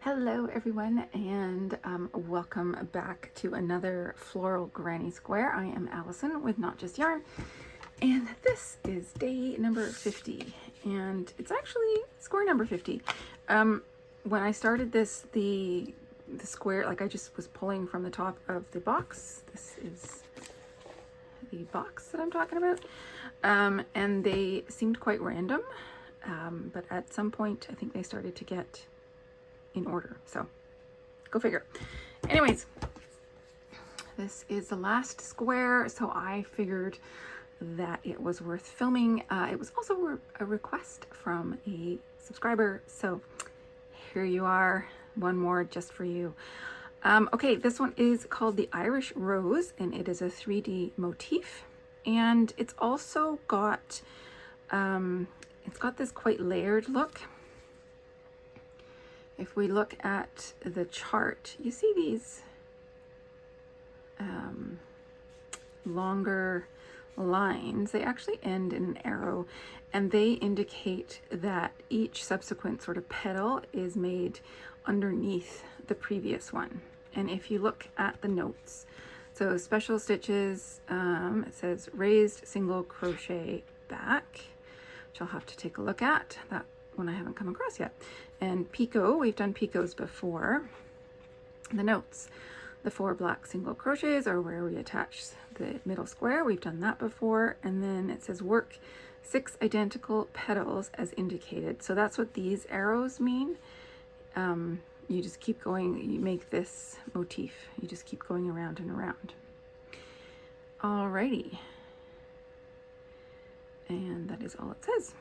Hello everyone, and welcome back to another floral granny square. I am Allison with Not Just Yarn, and this is day number 50, and it's actually square number 50. When I started this, the square, like I just was pulling from the top of the box. This is the box that I'm talking about, and they seemed quite random, but at some point I think they started to get in order, so go figure. Anyways, this is the last square, so I figured that it was worth filming. It was also a request from a subscriber, so here you are, one more just for you. Okay, this one is called the Irish Rose, and it is a 3D motif, and it's also got this quite layered look. If we look at the chart, you see these longer lines. They actually end in an arrow, and they indicate that each subsequent sort of petal is made underneath the previous one. And if you look at the notes, so special stitches, it says raised single crochet back, which I'll have to take a look at. That one I haven't come across yet. And picot, we've done picots before. The notes, the 4 black single crochets are where we attach the middle square. We've done that before. And then it says work 6 identical petals as indicated. So that's what these arrows mean. You just keep going, you make this motif. You just keep going around and around. Alrighty. And that is all it says.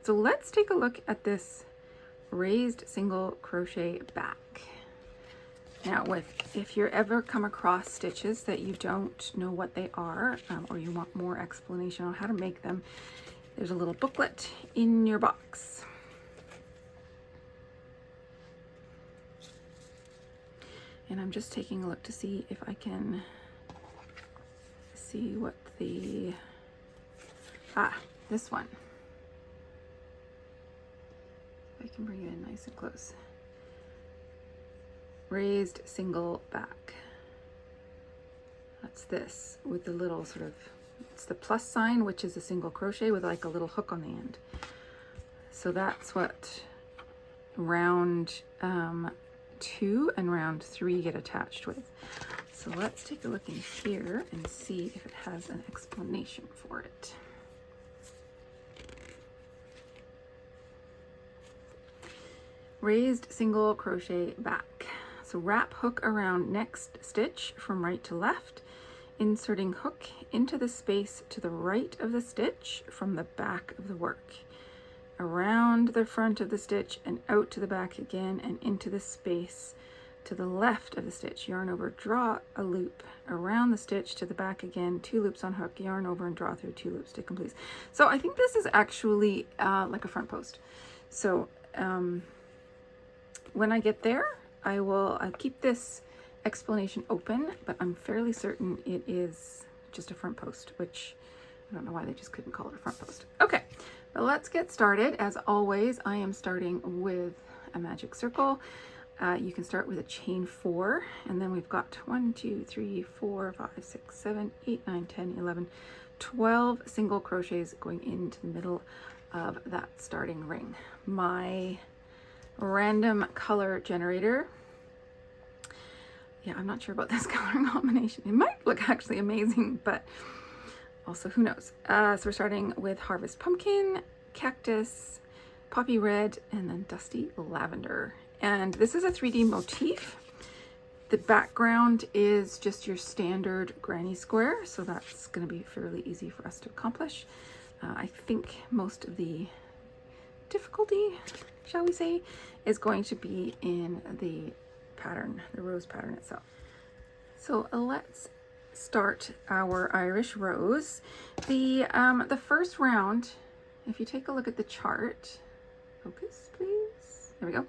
So let's take a look at this raised single crochet back. Now, if you're ever come across stitches that you don't know what they are, or you want more explanation on how to make them, there's a little booklet in your box. And I'm just taking a look to see if I can see what this one. I can bring it in nice and close. Raised single back. That's this with the little sort of, it's the plus sign, which is a single crochet with like a little hook on the end. So that's what round 2 and round 3 get attached with. So let's take a look in here and see if it has an explanation for it. Raised single crochet back. So wrap hook around next stitch from right to left, inserting hook into the space to the right of the stitch from the back of the work, around the front of the stitch and out to the back again and into the space to the left of the stitch. Yarn over, draw a loop around the stitch to the back again, 2 loops on hook, yarn over and draw through 2 loops to complete. So I think this is actually like a front post. So when I get there, I'll keep this explanation open, but I'm fairly certain it is just a front post, which I don't know why they just couldn't call it a front post. Okay, but let's get started. As always, I am starting with a magic circle. You can start with a chain 4, and then we've got 1, 2, 3, 4, 5, 6, 7, 8, 9, 10, 11, 12 single crochets going into the middle of that starting ring. My random color generator, yeah, I'm not sure about this color combination. It might look actually amazing, but also who knows. So we're starting with Harvest Pumpkin, Cactus, Poppy Red, and then Dusty Lavender. And this is a 3D motif. The background is just your standard granny square, so that's going to be fairly easy for us to accomplish. I think most of the difficulty, shall we say, is going to be in the pattern, the rose pattern itself. So let's start our Irish Rose. The first round, if you take a look at the chart, focus please, there we go.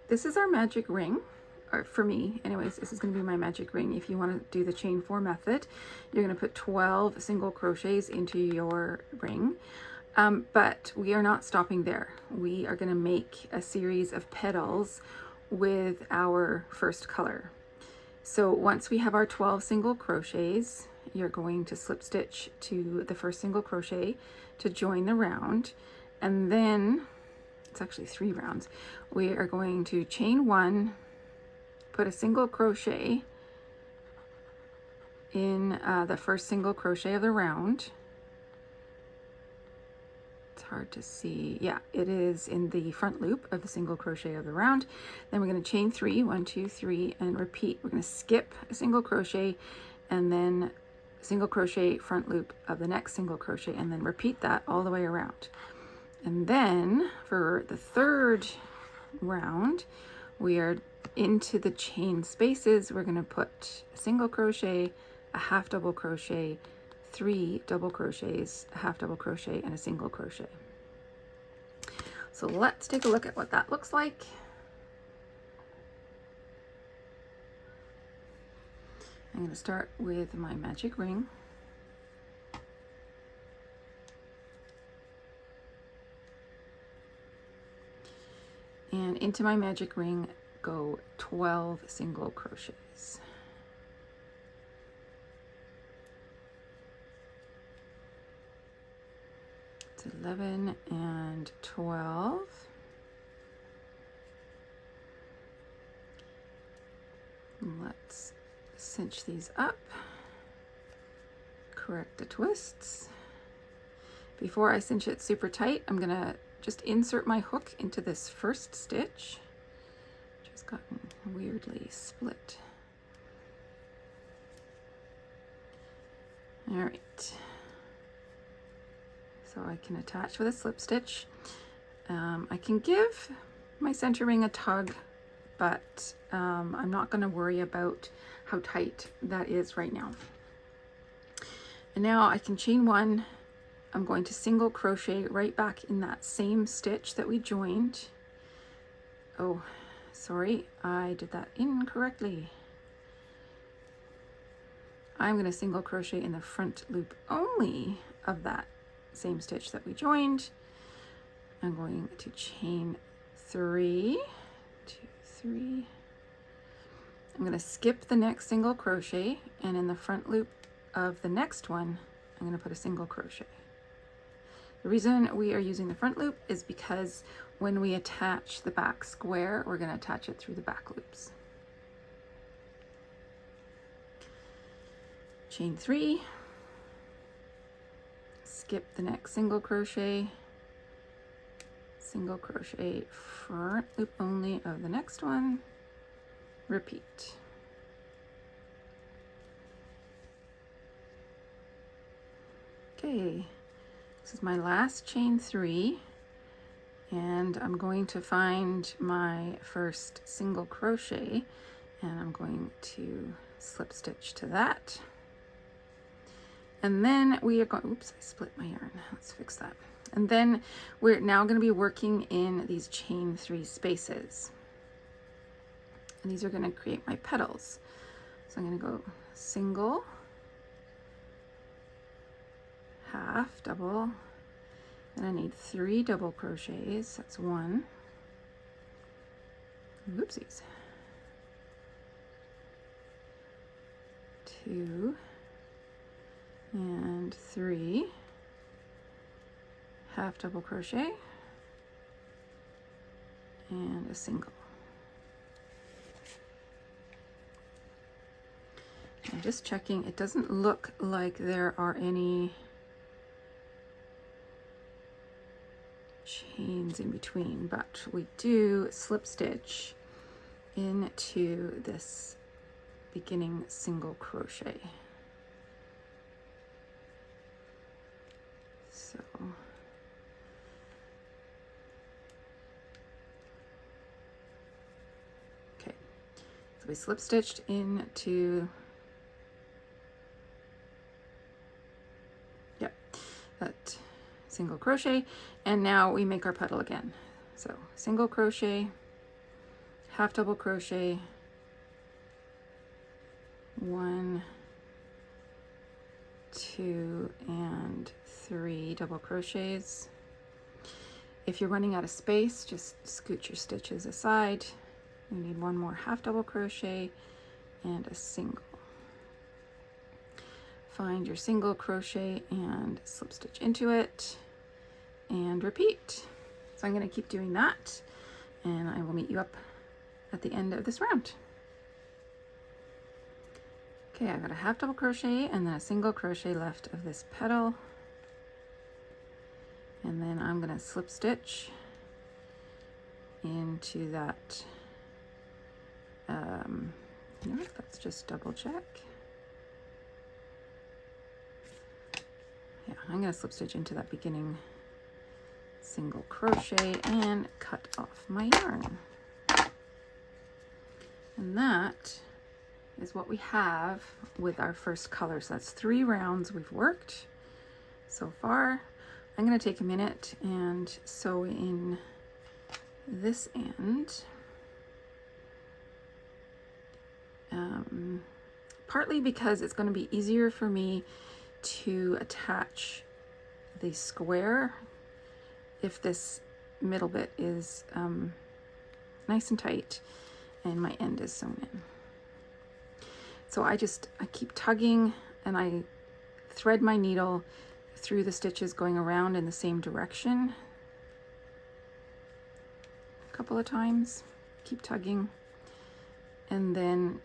This is our magic ring, or for me anyways, this is going to be my magic ring. If you want to do the chain 4 method, you're going to put 12 single crochets into your ring. But we are not stopping there. We are going to make a series of petals with our first color. So once we have our 12 single crochets, you're going to slip stitch to the first single crochet to join the round, and then it's actually 3 rounds. We are going to chain 1, put a single crochet in the first single crochet of the round. It's hard to see. Yeah, it is in the front loop of the single crochet of the round. Then we're going to chain 3, 1, 2, 3, and repeat. We're going to skip a single crochet and then single crochet, front loop of the next single crochet, and then repeat that all the way around. And then for the third round, we are into the chain spaces. We're going to put a single crochet, a half double crochet, 3 double crochets, a half double crochet, and a single crochet. So let's take a look at what that looks like. I'm going to start with my magic ring. And into my magic ring go 12 single crochets. It's 11 and 12. Let's cinch these up, correct the twists. Before I cinch it super tight, I'm gonna just insert my hook into this first stitch, which has gotten weirdly split. All right, so I can attach with a slip stitch. I can give my center ring a tug, but I'm not going to worry about how tight that is right now. And now I can chain 1. I'm going to single crochet right back in that same stitch that we joined. Oh, sorry, I did that incorrectly. I'm going to single crochet in the front loop only of that same stitch that we joined. I'm going to chain 3, 2, 3. I'm going to skip the next single crochet, and in the front loop of the next one, I'm going to put a single crochet. The reason we are using the front loop is because when we attach the back square, we're going to attach it through the back loops. Chain 3, skip the next single crochet, single crochet, front loop only of the next one, repeat. Okay, this is my last chain 3, and I'm going to find my first single crochet, and I'm going to slip stitch to that. And then we are going, oops, I split my yarn. Let's fix that. And then we're now going to be working in these chain 3 spaces. And these are going to create my petals. So I'm going to go single, half double, and I need 3 double crochets. That's 1. Whoopsies. 2 and 3, half double crochet, and a single. I'm just checking, it doesn't look like there are any chains in between, but we do slip stitch into this beginning single crochet. So okay, so we slip stitched into, yep, that single crochet, and now we make our petal again. So single crochet, half double crochet, 1, 2, and 3 double crochets. If you're running out of space, just scoot your stitches aside. You need 1 more half double crochet and a single. Find your single crochet and slip stitch into it and repeat. So I'm going to keep doing that, and I will meet you up at the end of this round. Okay, I've got a half double crochet and then a single crochet left of this petal. And then I'm going to slip stitch into that. No, let's just double check. Yeah, I'm going to slip stitch into that beginning single crochet and cut off my yarn. And that is what we have with our first color. So that's 3 rounds we've worked so far. I'm going to take a minute and sew in this end. Partly because it's going to be easier for me to attach the square if this middle bit is nice and tight and my end is sewn in. So I keep tugging and I thread my needle through the stitches going around in the same direction a couple of times. Keep tugging, and then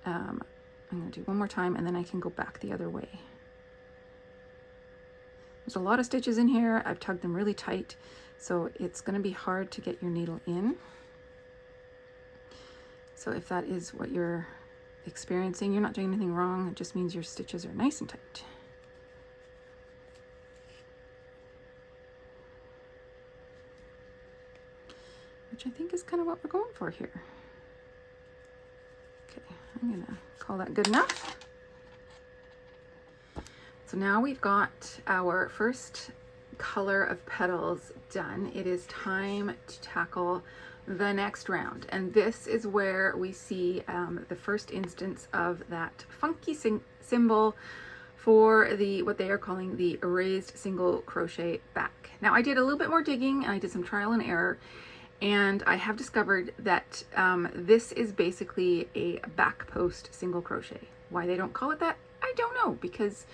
I'm going to do 1 more time, and then I can go back the other way. There's a lot of stitches in here. I've tugged them really tight, so it's going to be hard to get your needle in. So if that is what you're experiencing, you're not doing anything wrong. It just means your stitches are nice and tight. Which I think is kind of what we're going for here. Okay, I'm going to call that good enough. So now we've got our first color of petals done. It is time to tackle the next round, and this is where we see the first instance of that funky symbol for what they are calling the raised single crochet back. Now I did a little bit more digging and I did some trial and error, and I have discovered that this is basically a back post single crochet. Why they don't call it that, I don't know, because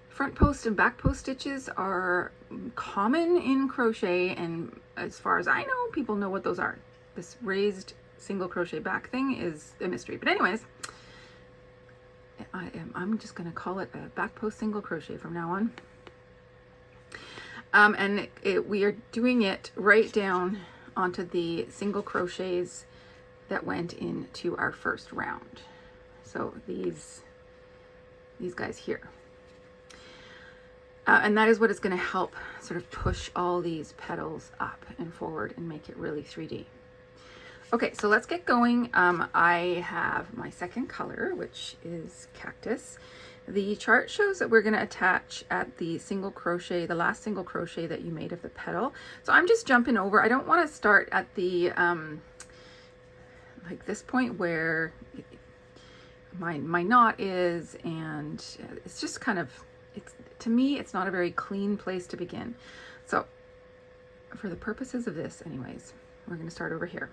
front post and back post stitches are common in crochet, and as far as I know, people know what those are. This raised single crochet back thing is a mystery. But anyways, I'm just going to call it a back post single crochet from now on. And we are doing it right down onto the single crochets that went into our first round. So these guys here. And that is what is going to help sort of push all these petals up and forward and make it really 3D. Okay, so let's get going. I have my second color, which is Cactus. The chart shows that we're going to attach at the single crochet, the last single crochet that you made of the petal. So I'm just jumping over. I don't want to start at the like this point where my knot is, and it's just kind of, to me, it's not a very clean place to begin. So for the purposes of this anyways, we're going to start over here.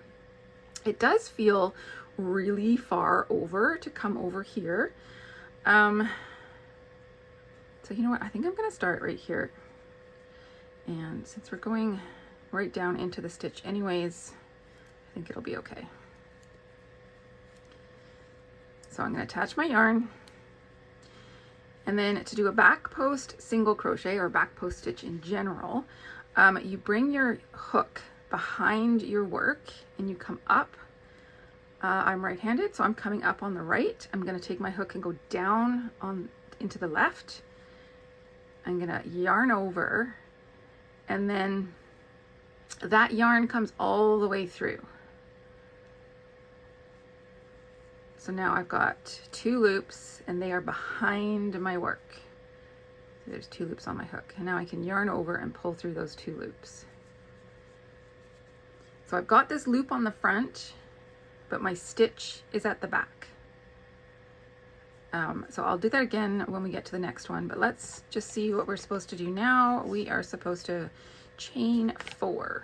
It does feel really far over to come over here. So you know what, I think I'm going to start right here. And since we're going right down into the stitch anyways, I think it'll be okay. So I'm going to attach my yarn. And then to do a back post single crochet or back post stitch in general, you bring your hook behind your work and you come up. I'm right-handed, so I'm coming up on the right. I'm going to take my hook and go down into the left. I'm going to yarn over, and then that yarn comes all the way through. So now I've got 2 loops and they are behind my work. So there's 2 loops on my hook, and now I can yarn over and pull through those 2 loops. So I've got this loop on the front, but my stitch is at the back. So I'll do that again when we get to the next one, but let's just see what we're supposed to do now. We are supposed to chain 4.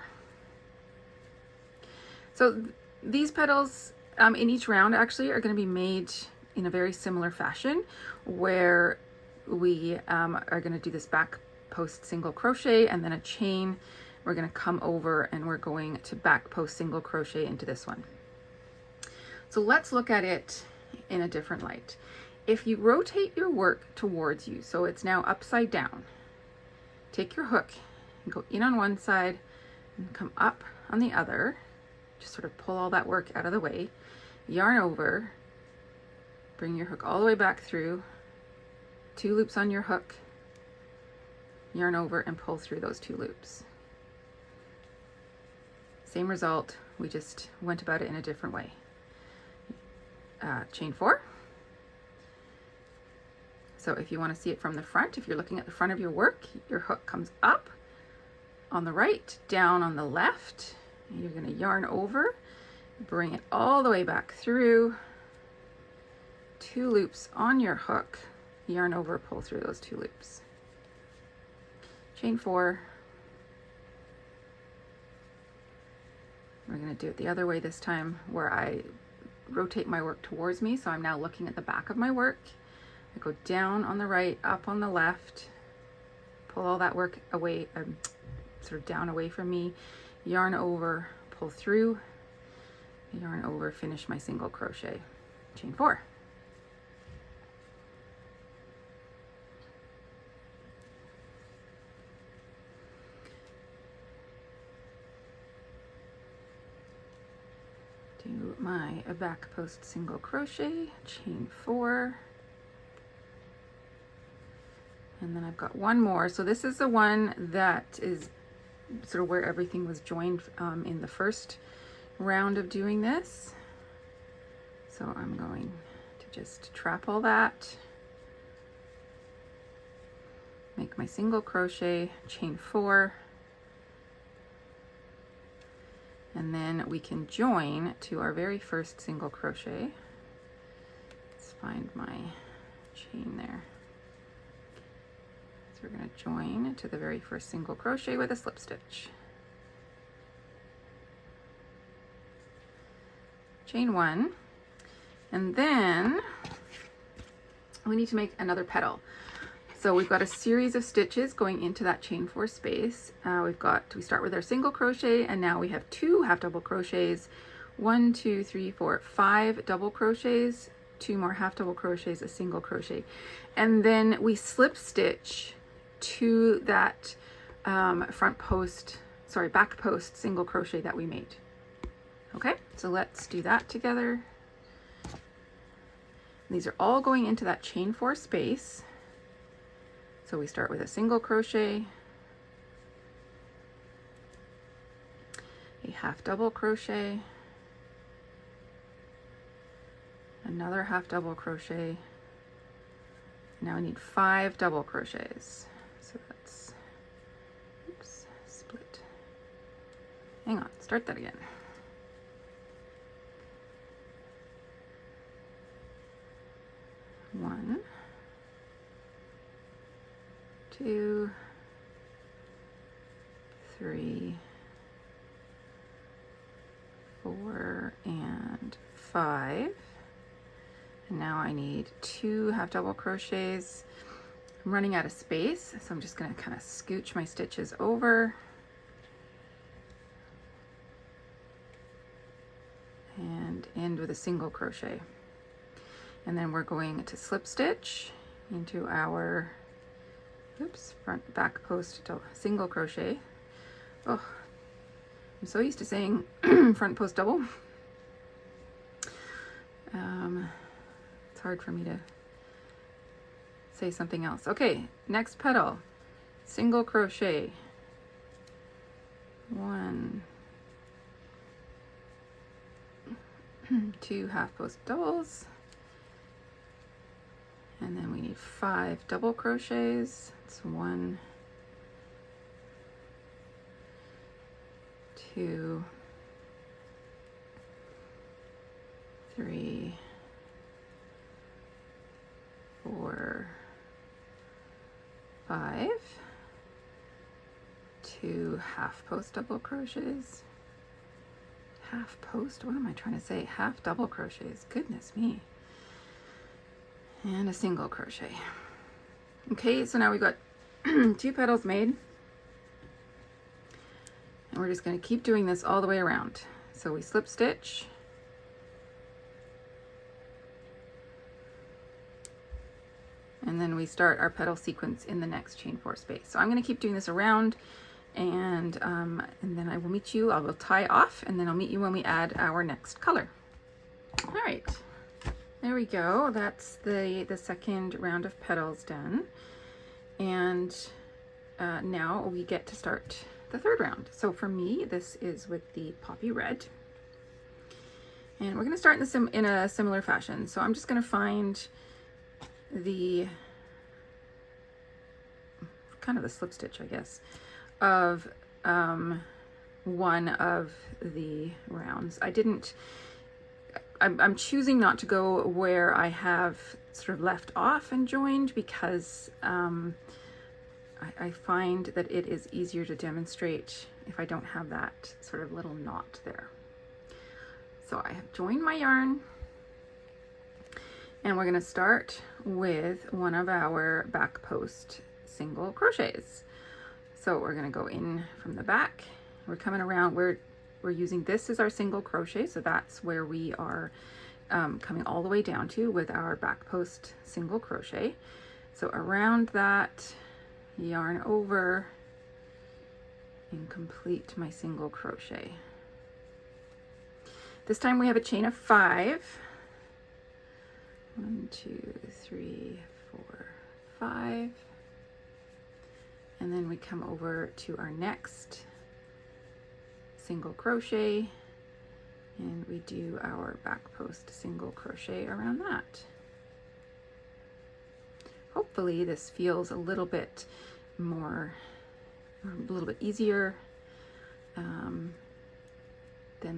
So these petals in each round actually are going to be made in a very similar fashion, where we are going to do this back post single crochet and then a chain. We're going to come over and we're going to back post single crochet into this one. So let's look at it in a different light. If you rotate your work towards you, so it's now upside down, take your hook and go in on one side and come up on the other. Just sort of pull all that work out of the way, yarn over, bring your hook all the way back through, 2 loops on your hook, yarn over and pull through those 2 loops. Same result, we just went about it in a different way. Chain 4. So if you want to see it from the front, if you're looking at the front of your work, your hook comes up on the right, down on the left. You're going to yarn over, bring it all the way back through, 2 loops on your hook, yarn over, pull through those 2 loops. Chain 4. We're going to do it the other way this time, where I rotate my work towards me. So I'm now looking at the back of my work. I go down on the right, up on the left, pull all that work away, sort of down away from me, yarn over, pull through, yarn over, finish my single crochet. Chain 4. Do my back post single crochet, chain 4. And then I've got one more. So this is the one that is sort of where everything was joined in the first round of doing this. So I'm going to just trap all that, make my single crochet, chain 4, and then we can join to our very first single crochet. Let's find my chain there. So we're going to join to the very first single crochet with a slip stitch. Chain 1, and then we need to make another petal. So we've got a series of stitches going into that chain 4 space. We start with our single crochet, and now we have 2 half double crochets, 1, 2, 3, 4, 5 double crochets, 2 more half double crochets, a single crochet, and then we slip stitch to that back post single crochet that we made. Okay, so let's do that together. These are all going into that chain 4 space. So we start with a single crochet, a half double crochet, another half double crochet. Now I need 5 double crochets. So that's, oops, split. Hang on, start that again. One, 2, 3, 4, and 5. And now I need 2 half double crochets. I'm running out of space, so I'm just going to kind of scooch my stitches over and end with a single crochet. And then we're going to slip stitch into our front back post single crochet. Oh, I'm so used to saying front post double. It's hard for me to say something else. Okay, next petal, single crochet, 1, 2 half post doubles, and then we need 5 double crochets. It's 1, 2, 3, 4, 5, 2 half post double crochets, half post, what am I trying to say? Half double crochets, goodness me, and a single crochet. Okay, so now we've got 2 petals made, and we're just going to keep doing this all the way around. So we slip stitch, and then we start our petal sequence in the next chain 4 space. So I'm going to keep doing this around, and then I will meet you. I will tie off, and then I'll meet you when we add our next color. All right, there we go. That's the second round of petals done, and now we get to start the third round. So for me, this is with the poppy red, and we're going to start in a similar fashion. So I'm just going to find the kind of the slip stitch, I guess, of one of the rounds. I'm choosing not to go where I have sort of left off and joined, because I find that it is easier to demonstrate if I don't have that sort of little knot there. So I have joined my yarn, and we're going to start with one of our back post single crochets. So we're going to go in from the back. We're coming around, we're using this as our single crochet, so that's where we are coming all the way down to with our back post single crochet. So around that, yarn over and complete my single crochet. This time we have a chain of 5. 1, 2, 3, 4, 5. And then we come over to our next single crochet, and we do our back post single crochet around that. Hopefully this feels a little bit more, a little bit easier than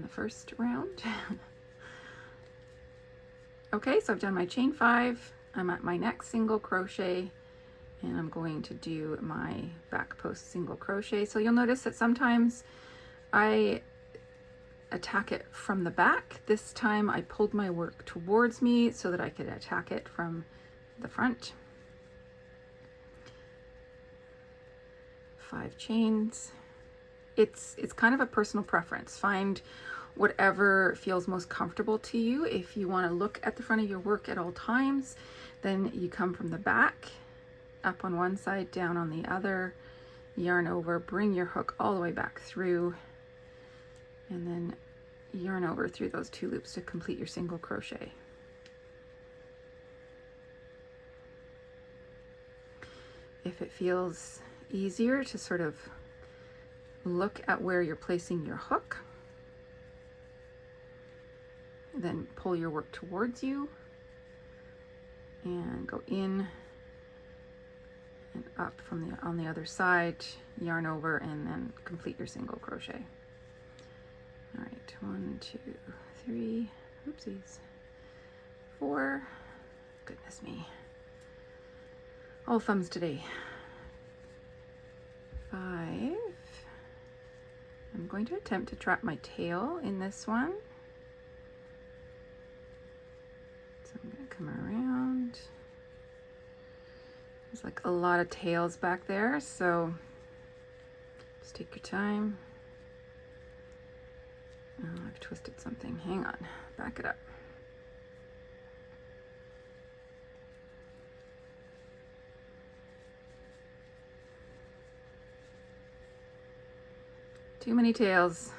the first round. Okay, so I've done my chain 5. I'm at my next single crochet, and I'm going to do my back post single crochet. So you'll notice that sometimes I attack it from the back. This time I pulled my work towards me so that I could attack it from the front. 5 chains. It's kind of a personal preference. Find whatever feels most comfortable to you. If you want to look at the front of your work at all times, then you come from the back, up on one side, down on the other, yarn over, bring your hook all the way back through, and then yarn over through those 2 loops to complete your single crochet. If it feels easier to sort of look at where you're placing your hook, then pull your work towards you and go in and up from on the other side, yarn over, and then complete your single crochet. All right, 1, 2, 3, oopsies, 4, goodness me, all thumbs today, 5. I'm going to attempt to trap my tail in this one. So I'm going to come around. There's like a lot of tails back there, so just take your time. Oh, I've twisted something. Hang on, back it up. Too many tails.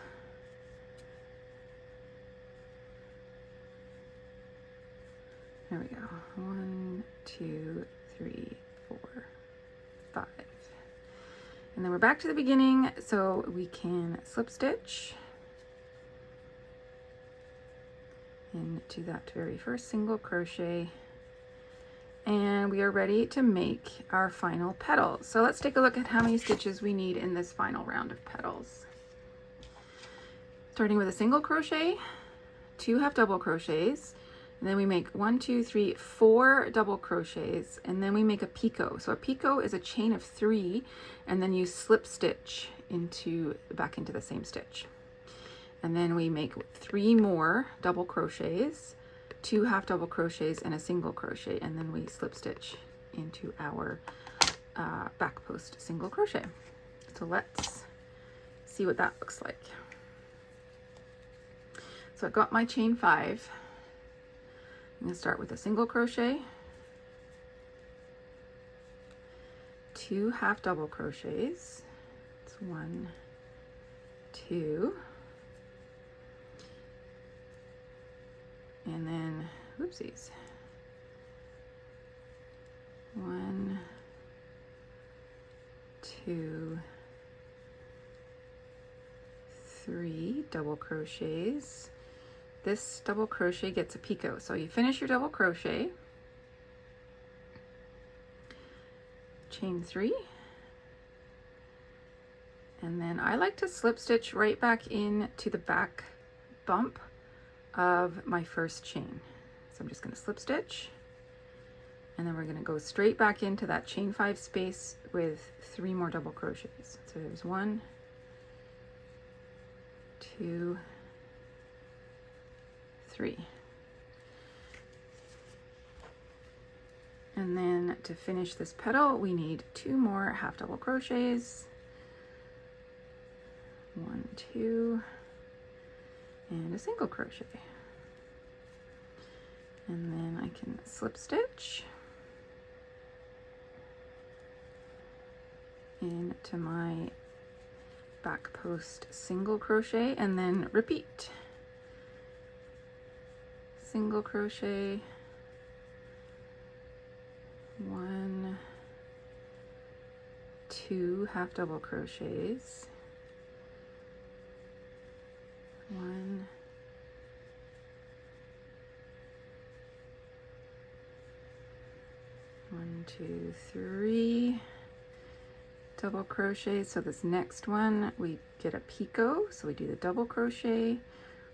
There we go. 1, 2, 3, 4, 5. And then we're back to the beginning, so we can slip stitch into that very first single crochet, and we are ready to make our final petals. So let's take a look at how many stitches we need in this final round of petals. Starting with a single crochet, 2 half double crochets, And then we make 1, 2, 3, 4 double crochets, and then we make a picot. So a picot is a chain of 3, and then you slip stitch back into the same stitch. And then we make 3 more double crochets, 2 half double crochets, and a single crochet, and then we slip stitch into our back post single crochet. So let's see what that looks like. So I got my chain 5. I'm going to start with a single crochet, 2 half double crochets. It's 1, 2, and then oopsies, 1, 2, 3 double crochets. This double crochet gets a picot. So you finish your double crochet, chain 3, and then I like to slip stitch right back into the back bump of my first chain. So I'm just going to slip stitch, and then we're going to go straight back into that chain 5 space with 3 more double crochets. So there's 1, 2, 3. And then to finish this petal, we need 2 more half double crochets. 1, 2, and a single crochet. And then I can slip stitch into my back post single crochet, and then repeat. Single crochet, 1, 2 half double crochets, 1, 1, 2, 3 double crochets. So this next one we get a picot, so we do the double crochet,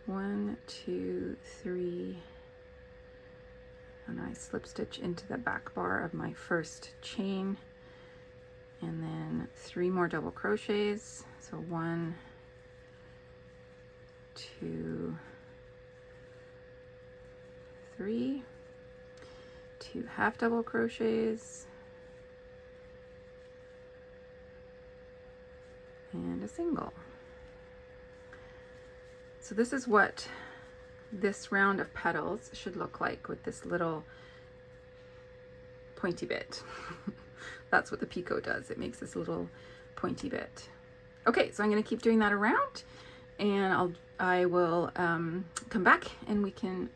1, 2, 3, and I slip stitch into the back bar of my first chain, and then 3 more double crochets. So 1, 2, 3, 2 half double crochets, and a single. So this is what this round of petals should look like with this little pointy bit. That's what the picot does. It makes this little pointy bit. Okay, so I'm going to keep doing that around, and I will come back and we can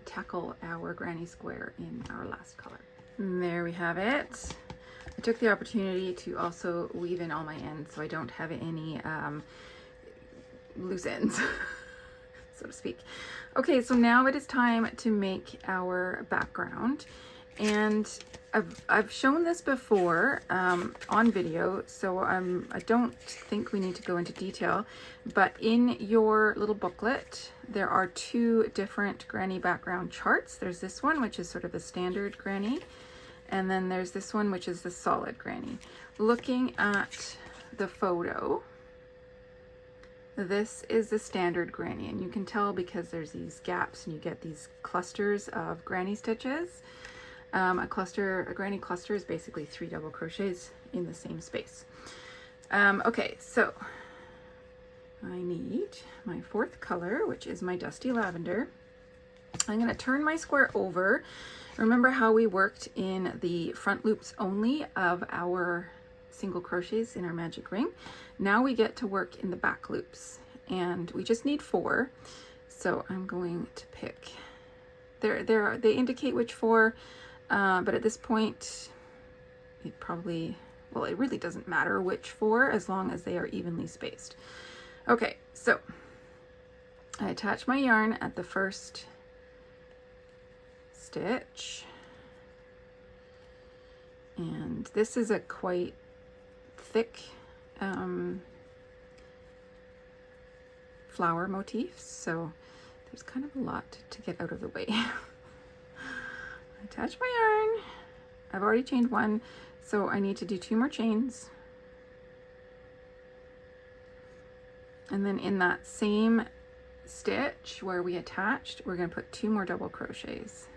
tackle our granny square in our last color. And there we have it. I took the opportunity to also weave in all my ends so I don't have any loose ends, so to speak. Okay, so now it is time to make our background, and I've shown this before on video, so I don't think we need to go into detail, but in your little booklet there are 2 different granny background charts. There's this one, which is sort of a standard granny, and then there's this one, which is the solid granny. Looking at the photo, this is the standard granny, and you can tell because there's these gaps and you get these clusters of granny stitches. A granny cluster is basically 3 double crochets in the same space. Okay, so I need my 4th color, which is my dusty lavender. I'm going to turn my square over. Remember how we worked in the front loops only of our single crochets in our magic ring? Now we get to work in the back loops, and we just need 4. So I'm going to pick, they indicate which 4, but at this point it really doesn't matter which 4 as long as they are evenly spaced. Okay, so I attach my yarn at the first stitch, and this is a quite thick flower motif, so there's kind of a lot to get out of the way. attach my yarn. I've already chained one, so I need to do 2 more chains. And then in that same stitch where we attached, we're going to put 2 more double crochets.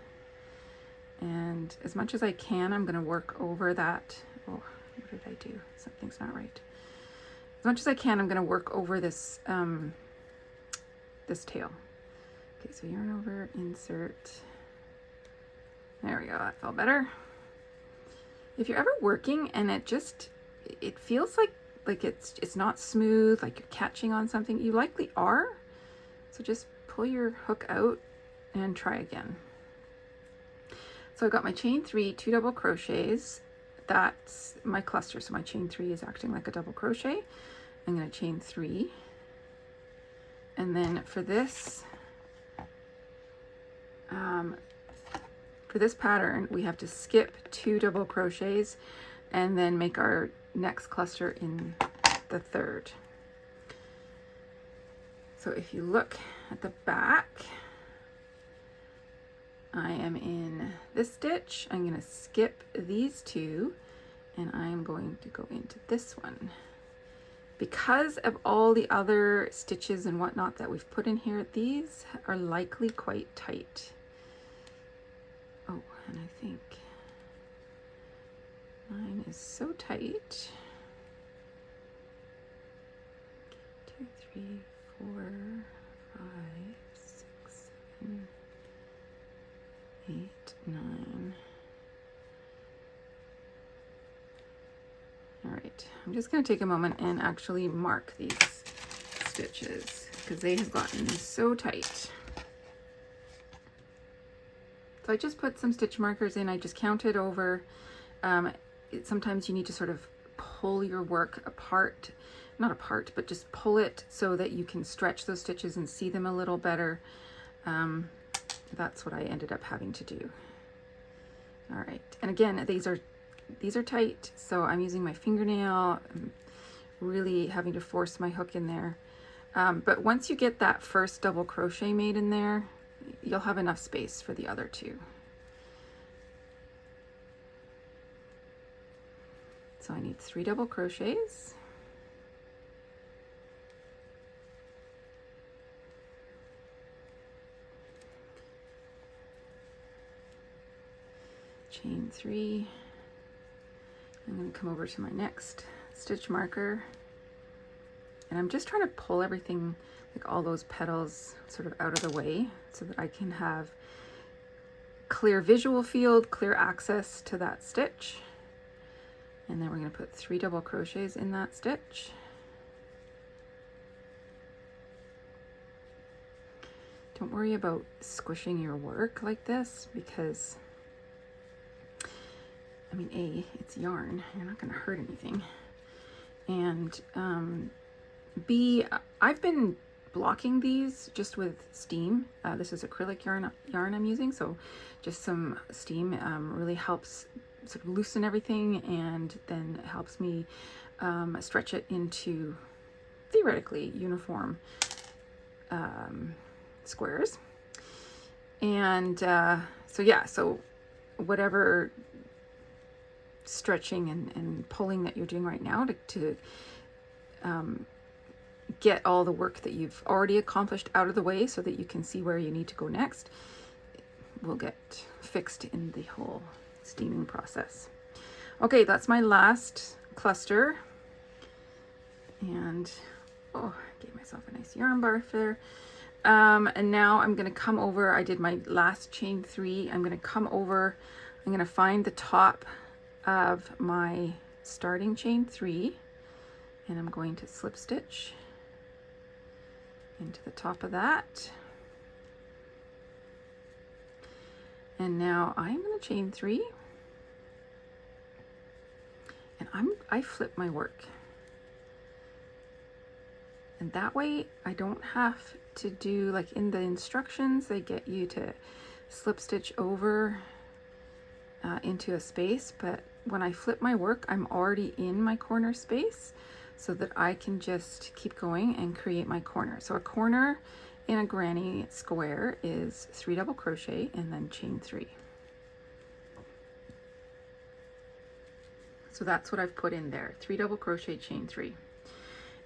And as much as I can, I'm going to work over that. Oh, what did I do? Something's not right. As much as I can, I'm going to work over this this tail. Okay, so yarn over, insert. There we go, that felt better. If you're ever working and it feels like it's not smooth, like you're catching on something, you likely are. So just pull your hook out and try again. So I've got my chain 3, 2 double crochets. That's my cluster. So my chain 3 is acting like a double crochet. I'm going to chain 3. And then for this pattern, we have to skip 2 double crochets and then make our next cluster in the 3rd. So if you look at the back, I am in this stitch. I'm going to skip these 2 and I'm going to go into this one. Because of all the other stitches and whatnot that we've put in here, these are likely quite tight. Oh, and I think mine is so tight. 2, 3, 4, 5, 6, 7, 8, 9. All right, I'm just going to take a moment and actually mark these stitches because they have gotten so tight. So I just put some stitch markers in. I just counted over. Sometimes you need to sort of pull your work apart, not apart, but just pull it so that you can stretch those stitches and see them a little better. That's what I ended up having to do. All right, and again, these are tight, so I'm using my fingernail. I'm really having to force my hook in there. But once you get that first double crochet made in there, you'll have enough space for the other 2. So I need 3 double crochets. Chain 3. I'm going to come over to my next stitch marker, and I'm just trying to pull everything, like all those petals, sort of out of the way so that I can have clear visual field, clear access to that stitch. And then we're going to put 3 double crochets in that stitch. Don't worry about squishing your work like this because, I mean, it's yarn. You're not going to hurt anything. And B, I've been blocking these just with steam. This is acrylic yarn I'm using, so just some steam really helps sort of loosen everything, and then helps me stretch it into theoretically uniform squares. And so yeah, so whatever stretching and pulling that you're doing right now to get all the work that you've already accomplished out of the way so that you can see where you need to go next will get fixed in the whole steaming process. Okay, that's my last cluster, and oh, I gave myself a nice yarn barf there. And now I'm going to come over. I did my last chain 3. I'm going to come over. I'm going to find the top of my starting chain 3, and I'm going to slip stitch into the top of that. And now I'm going to chain 3, and I flip my work, and that way I don't have to do, like in the instructions they get you to slip stitch over into a space, but when I flip my work I'm already in my corner space so that I can just keep going and create my corner. So a corner in a granny square is 3 double crochet and then chain 3. So that's what I've put in there, 3 double crochet, chain 3.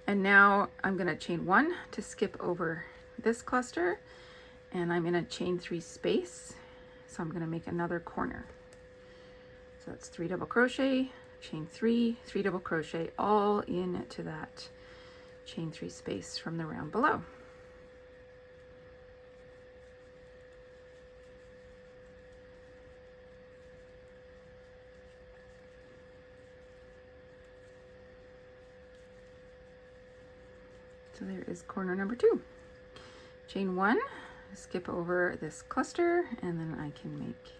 And now I'm going to chain 1 to skip over this cluster, and I'm in a chain 3 space. So I'm going to make another corner. So that's 3 double crochet, chain 3, 3 double crochet, all into that chain 3 space from the round below. So there is corner number 2. Chain 1, skip over this cluster, and then I can make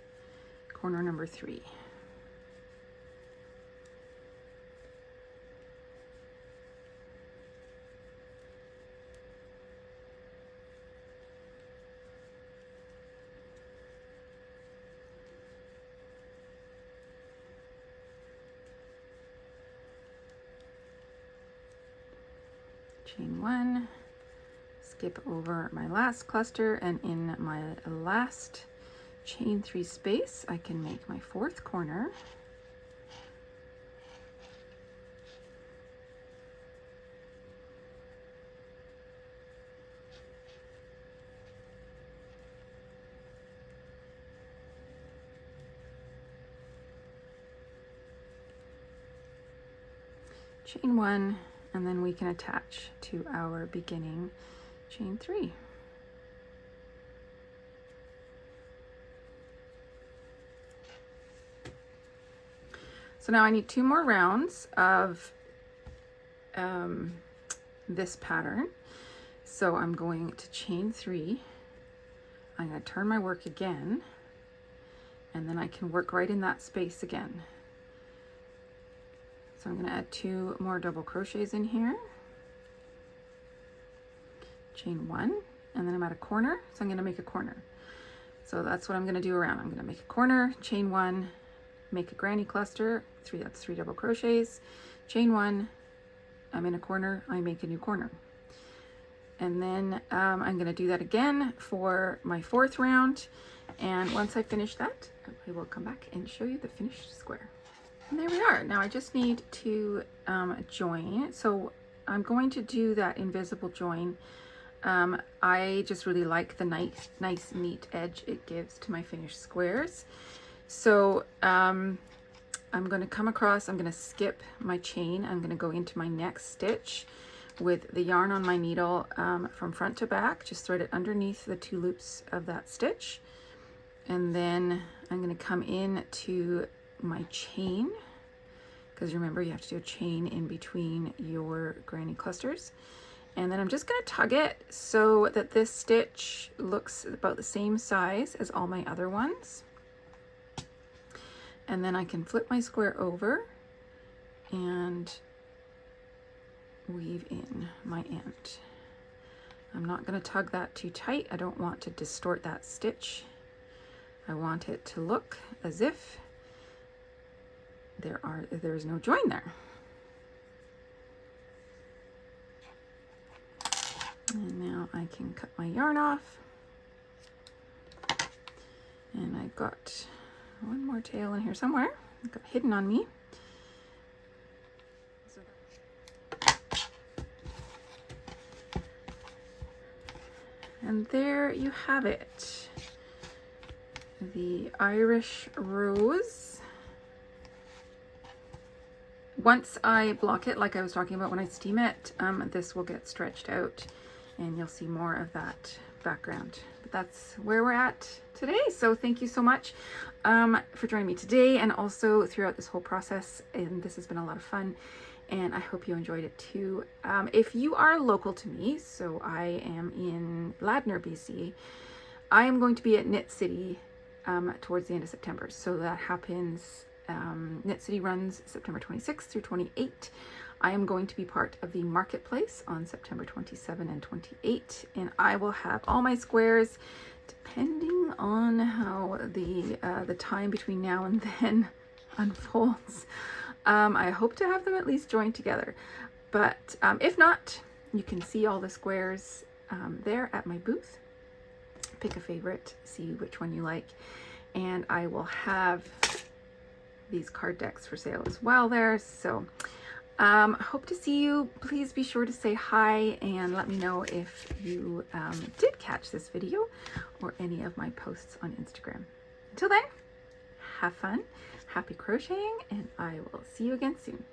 corner number 3. Chain 1, skip over my last cluster, and in my last chain 3 space I can make my 4th corner. Chain 1, and then we can attach to our beginning chain 3. So now I need 2 more rounds of this pattern. So I'm going to chain 3. I'm going to turn my work again, and then I can work right in that space again. So I'm going to add 2 more double crochets in here, chain 1, and then I'm at a corner, so I'm going to make a corner. So that's what I'm going to do around. I'm going to make a corner, chain 1, make a granny cluster, that's 3 double crochets, chain 1, I'm in a corner, I make a new corner. And then I'm going to do that again for my 4th round, and once I finish that, I will come back and show you the finished square. And there we are. Now I just need to join. So I'm going to do that invisible join. I just really like the nice neat edge it gives to my finished squares. So I'm going to come across, I'm going to skip my chain. I'm going to go into my next stitch with the yarn on my needle from front to back. Just thread it underneath the 2 loops of that stitch. And then I'm going to come in to my chain, because remember you have to do a chain in between your granny clusters, and then I'm just going to tug it so that this stitch looks about the same size as all my other ones, and then I can flip my square over and weave in my end. I'm not going to tug that too tight. I don't want to distort that stitch. I want it to look as if there's no join there. And now I can cut my yarn off. And I've got one more tail in here somewhere. I've got hidden on me. And there you have it. The Irish rose. Once I block it, like I was talking about when I steam it, this will get stretched out and you'll see more of that background. But that's where we're at today. So thank you so much for joining me today and also throughout this whole process. And this has been a lot of fun and I hope you enjoyed it too. If you are local to me, so I am in Ladner, BC, I am going to be at Knit City towards the end of September. So that happens, Knit City runs September 26th through 28th. I am going to be part of the marketplace on September 27 and 28, and I will have all my squares, depending on how the time between now and then unfolds. I hope to have them at least joined together, but if not, you can see all the squares there at my booth. Pick a favorite, see which one you like, and I will have these card decks for sale as well there. So hope to see you. Please be sure to say hi and let me know if you did catch this video or any of my posts on Instagram. Until then, have fun, happy crocheting, and I will see you again soon.